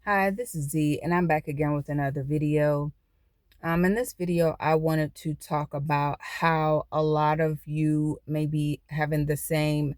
Hi, this is Z, and I'm back again with another video. In this video, I wanted to talk about how a lot of you may be having the same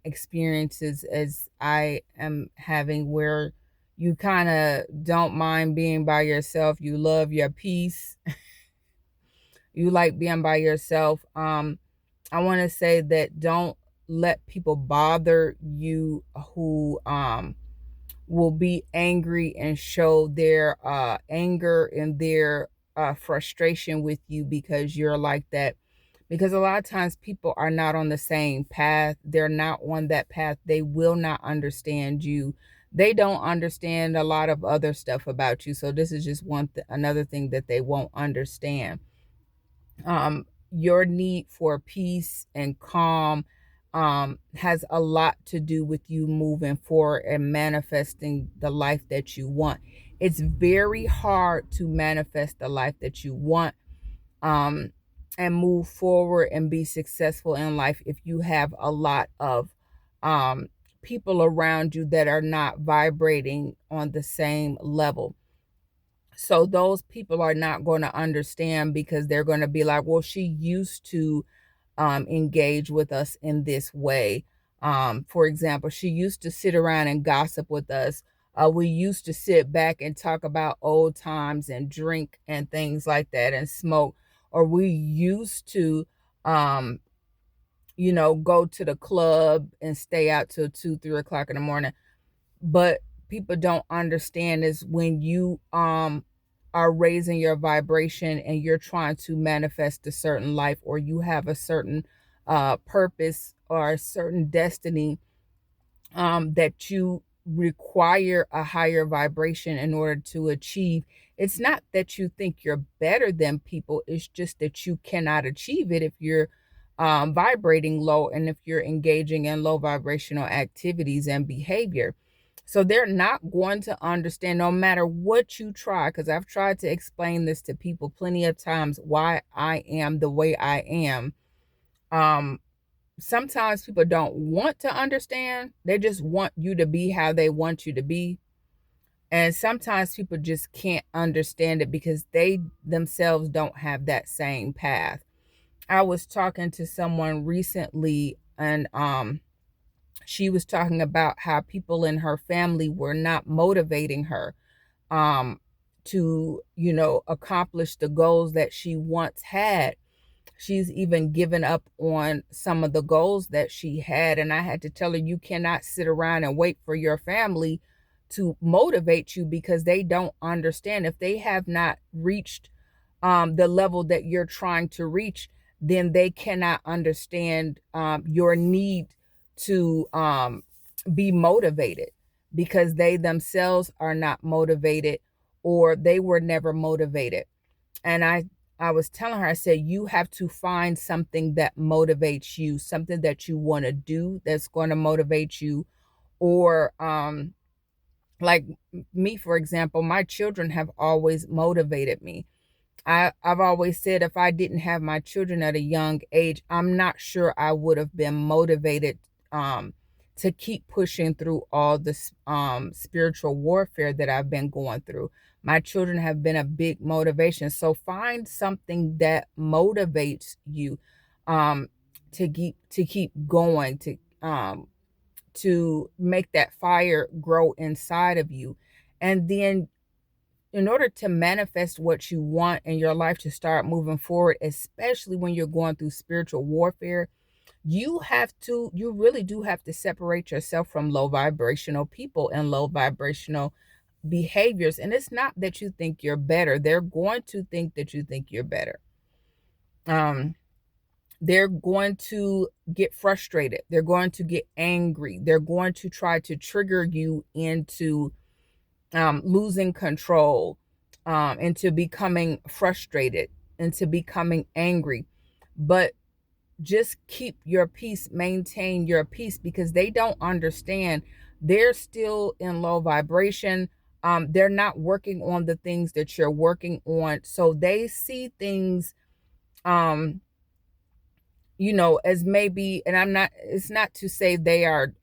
experiences as I am having, where you kind of don't mind being by yourself. You love your peace. You like being by yourself. I want to say that don't let people bother you who will be angry and show their anger and their frustration with you because you're like that. Because a lot of times people are not on the same path. They're not on that path. They will not understand you. They don't understand a lot of other stuff about you. So this is just another thing that they won't understand. Your need for peace and calm has a lot to do with you moving forward and manifesting the life that you want. It's very hard to manifest the life that you want um, and move forward and be successful in life if you have a lot of um, people around you that are not vibrating on the same level. So those people are not going to understand because they're going to be like, well, she used to engage with us in this way. For example, she used to sit around and gossip with us. We used to sit back and talk about old times and drink and things like that and smoke. Or we used to, um, go to the club and stay out till 2, 3 o'clock in the morning. But people don't understand is when you are raising your vibration and you're trying to manifest a certain life, or you have a certain purpose or a certain destiny, that you require a higher vibration in order to achieve. It's not that you think you're better than people, it's just that you cannot achieve it if you're vibrating low and if you're engaging in low vibrational activities and behavior. So they're not going to understand no matter what you try, because I've tried to explain this to people plenty of times why I am the way I am. Um, Sometimes people don't want to understand. They just want you to be how they want you to be. And sometimes people just can't understand it because they themselves don't have that same path. I was talking to someone recently, and she was talking about how people in her family were not motivating her um to, accomplish the goals that she once had. She's even given up on some of the goals that she had. And I had to tell her, you cannot sit around and wait for your family to motivate you because they don't understand. If they have not reached the level that you're trying to reach, then they cannot understand your need to be motivated because they themselves are not motivated, or they were never motivated. And I was telling her, I said, you have to find something that motivates you, something that you want to do that's going to motivate you. Or like me, for example, my children have always motivated me. I've always said if I didn't have my children at a young age, I'm not sure I would have been motivated um, to keep pushing through all this spiritual warfare that I've been going through. My children have been a big motivation. So find something that motivates you um, to keep going, to make that fire grow inside of you. And then in order to manifest what you want in your life to start moving forward, especially when you're going through spiritual warfare, you really do have to separate yourself from low vibrational people and low vibrational behaviors. And it's not that you think you're better. They're going to think that you think you're better. Um, they're going to get frustrated. They're going to get angry. They're going to try to trigger you into losing control, into becoming frustrated, into becoming angry. But just keep your peace, maintain your peace, because they don't understand. They're still in low vibration. They're not working on the things that you're working on. So they see things, um, as maybe, and it's not to say they are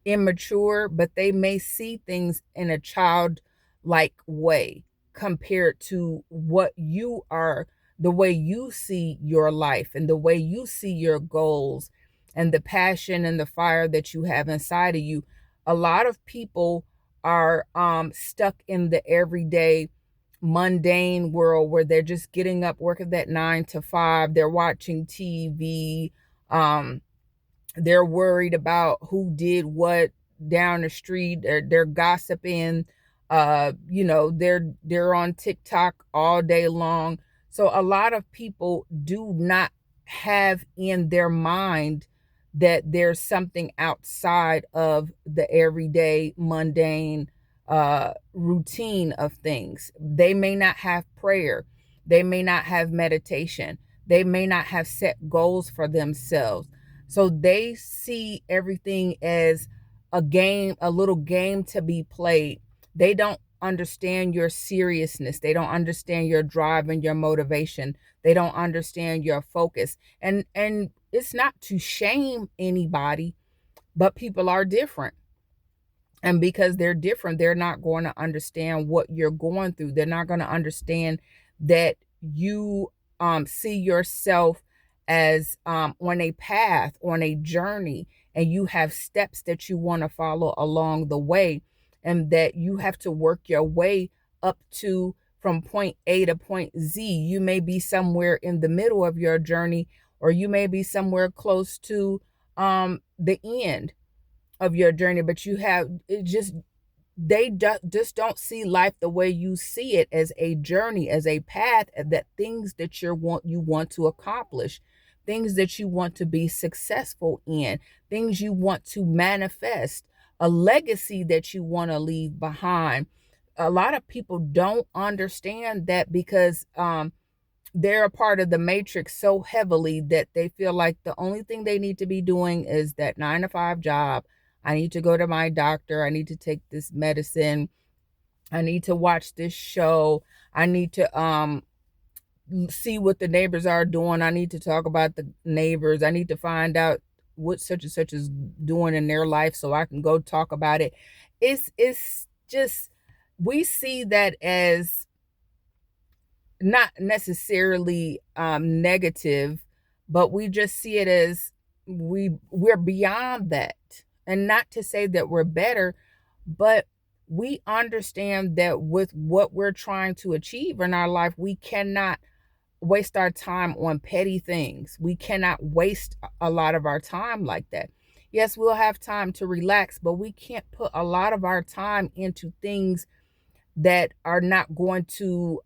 immature, but they may see things in a childlike way compared to what you are, the way you see your life and the way you see your goals and the passion and the fire that you have inside of you. A lot of people are stuck in the everyday mundane world where they're just getting up, working that 9 to 5, they're watching TV, um, they're worried about who did what down the street. They're gossiping. They're on TikTok all day long. So a lot of people do not have in their mind that there's something outside of the everyday mundane routine of things. They may not have prayer. They may not have meditation. They may not have set goals for themselves, so they see everything as a game, a little game to be played. They don't understand your seriousness. They don't understand your drive and your motivation. They don't understand your focus. And it's not to shame anybody, but people are different. And because they're different, they're not going to understand what you're going through. They're not going to understand that you see yourself as on a path, on a journey, and you have steps that you want to follow along the way, and that you have to work your way up to from point A to point Z. You may be somewhere in the middle of your journey, or you may be somewhere close to the end of your journey, but you have it just just don't see life the way you see it, as a journey, as a path, and that things that you want to accomplish, things that you want to be successful in, things you want to manifest, a legacy that you want to leave behind. A lot of people don't understand that because they're a part of the matrix so heavily that they feel like the only thing they need to be doing is that 9 to 5 job. I need to go to my doctor. I need to take this medicine. I need to watch this show. I need to see what the neighbors are doing. I need to talk about the neighbors. I need to find out what such and such is doing in their life so I can go talk about it. It's just, we see that as not necessarily negative, but we just see it as we're beyond that. And not to say that we're better, but we understand that with what we're trying to achieve in our life, we cannot waste our time on petty things. We cannot waste a lot of our time like that. Yes, we'll have time to relax, but we can't put a lot of our time into things that are not going to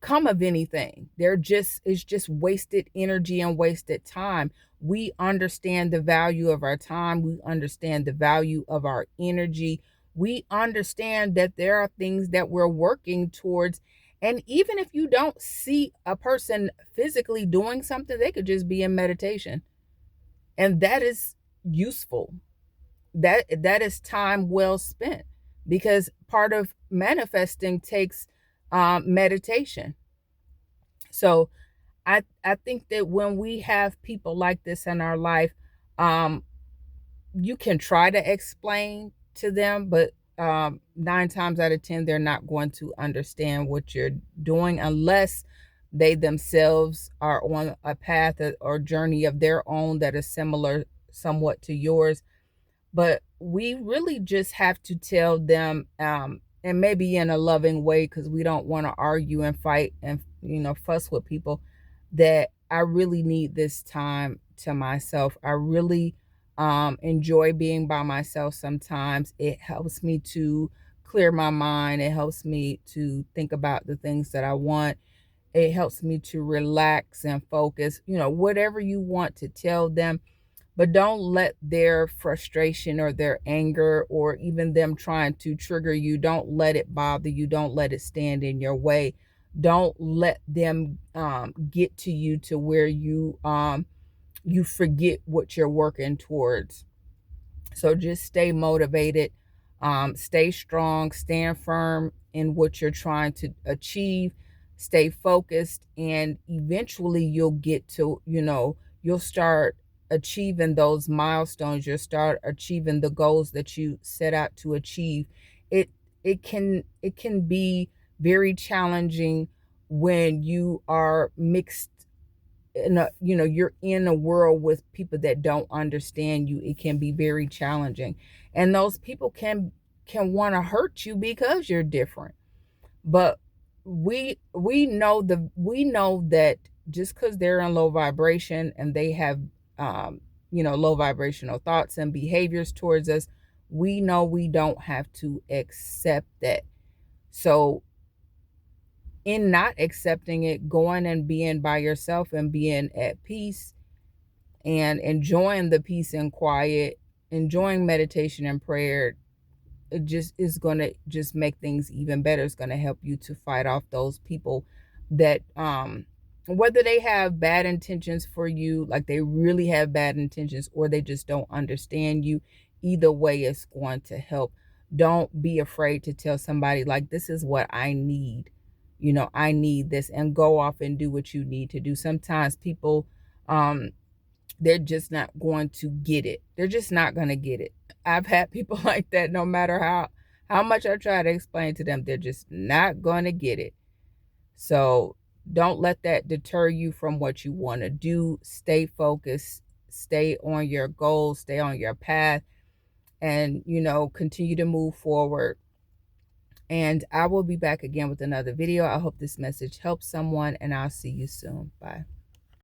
come of anything. It's just wasted energy and wasted time. We understand the value of our time. We understand the value of our energy. We understand that there are things that we're working towards. And even if you don't see a person physically doing something, they could just be in meditation. And that is useful. That is time well spent, because part of manifesting takes meditation. So I think that when we have people like this in our life, um, you can try to explain to them, but 9 times out of 10, they're not going to understand what you're doing unless they themselves are on a path or journey of their own that is similar somewhat to yours. But we really just have to tell them, and maybe in a loving way, because we don't want to argue and fight and fuss with people, that I really need this time to myself. I really enjoy being by myself. Sometimes it helps me to clear my mind. It helps me to think about the things that I want. It helps me to relax and focus. Whatever you want to tell them, but don't let their frustration or their anger or even them trying to trigger you, don't let it bother you. Don't let it stand in your way. Don't let them get to you to where you forget what you're working towards. So just stay motivated, stay strong, stand firm in what you're trying to achieve, stay focused, and eventually you'll get to, you'll start achieving those milestones, you'll start achieving the goals that you set out to achieve, it it can be very challenging when you are mixed in a, you're in a world with people that don't understand you. It can be very challenging. And those people can want to hurt you because you're different. But we know that just because they're in low vibration and they have low vibrational thoughts and behaviors towards us, we know we don't have to accept that. So in not accepting it, going and being by yourself and being at peace and enjoying the peace and quiet, enjoying meditation and prayer, it just is going to just make things even better. It's going to help you to fight off those people that whether they have bad intentions for you, like they really have bad intentions, or they just don't understand you. Either way, it's going to help. Don't be afraid to tell somebody, like, this is what I need. I need this, and go off and do what you need to do. Sometimes people, they're just not going to get it. They're just not going to get it. I've had people like that. No matter how much I try to explain to them, they're just not going to get it. So don't let that deter you from what you want to do. Stay focused, stay on your goals, stay on your path, and continue to move forward. And I will be back again with another video. I hope this message helps someone, and I'll see you soon. Bye.